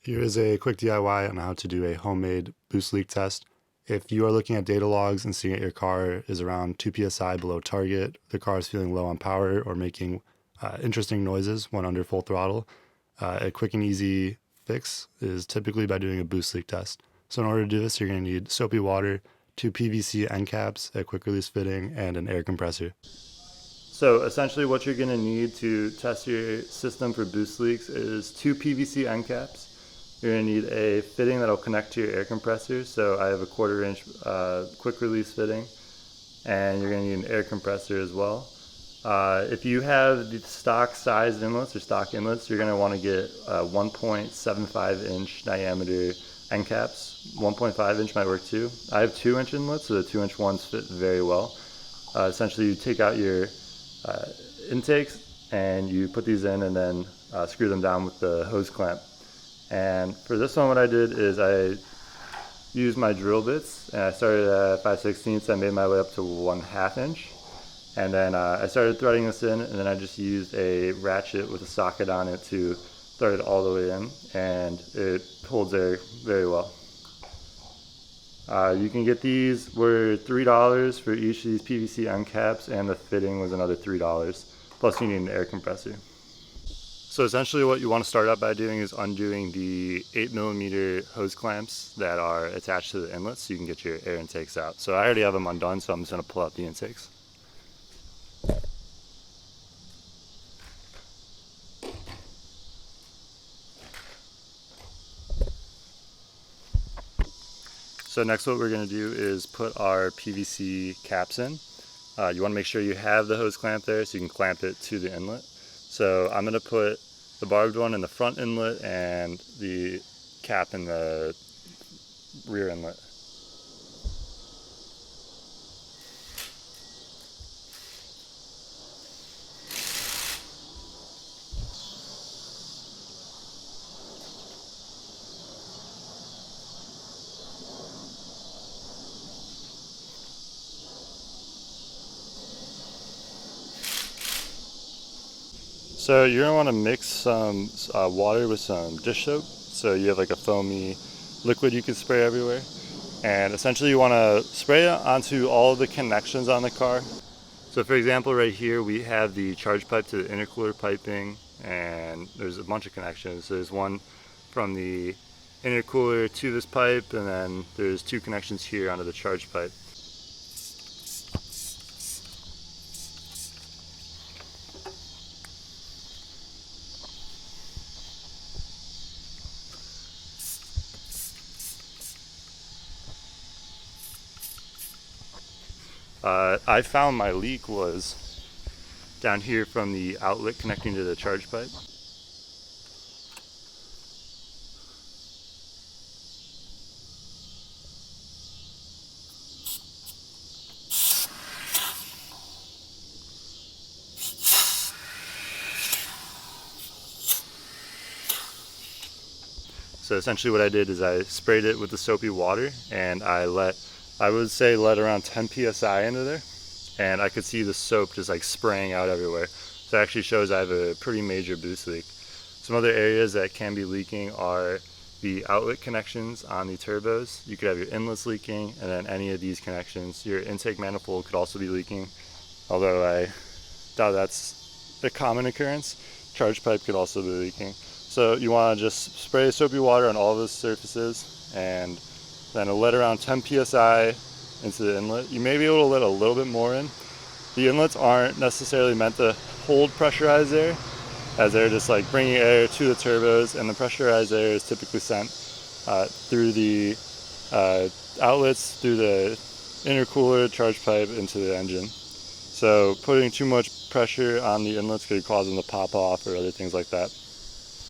Here is a quick DIY on how to do a homemade boost leak test. If you are looking at data logs and seeing that your car is around 2 psi below target, the car is feeling low on power or making interesting noises when under full throttle, a quick and easy fix is typically by doing a boost leak test. So in order to do this, you're going to need soapy water, 2 PVC end caps, a quick release fitting, and an air compressor. So essentially what you're going to need to test your system for boost leaks is 2 PVC end caps. You're going to need a fitting that'll connect to your air compressor. So I have a 1/4 inch quick release fitting, and you're going to need an air compressor as well. If you have the stock sized inlets or stock inlets, you're going to want to get 1.75 inch diameter end caps. 1.5 inch might work too. I have 2 inch inlets, so the 2 inch ones fit very well. Essentially you take out your intakes and you put these in and then screw them down with the hose clamp. And for this one, what I did is I used my drill bits, and I started at 5/16. I made my way up to 1/2 inch, and then I started threading this in, and then I just used a ratchet with a socket on it to thread it all the way in, and it holds air very well. You can get these were $3 for each of these PVC end caps, and the fitting was another $3. Plus you need an air compressor. So essentially what you want to start out by doing is undoing the 8mm hose clamps that are attached to the inlets so you can get your air intakes out. So I already have them undone, so I'm just going to pull out the intakes. So next what we're going to do is put our PVC caps in. You want to make sure you have the hose clamp there so you can clamp it to the inlet. So I'm going to put the barbed one in the front inlet and the cap in the rear inlet. So you're going to want to mix some water with some dish soap, so you have like a foamy liquid you can spray everywhere. And essentially you want to spray it onto all of the connections on the car. So for example, right here we have the charge pipe to the intercooler piping, and there's a bunch of connections. So there's one from the intercooler to this pipe, and then there's 2 connections here onto the charge pipe. I found my leak was down here from the outlet connecting to the charge pipe. So essentially what I did is I sprayed it with the soapy water, and I would say let around 10 psi into there, and I could see the soap just like spraying out everywhere. So it actually shows I have a pretty major boost leak. Some other areas that can be leaking are the outlet connections on the turbos. You could have your inlets leaking, and then any of these connections. Your intake manifold could also be leaking, although I doubt that's a common occurrence. Charge pipe could also be leaking. So you want to just spray soapy water on all of those surfaces, and then let around 10 psi into the inlet. You may be able to let a little bit more in. The inlets aren't necessarily meant to hold pressurized air, as they're just like bringing air to the turbos, and the pressurized air is typically sent through the outlets, through the intercooler, charge pipe, into the engine. So putting too much pressure on the inlets could cause them to pop off or other things like that.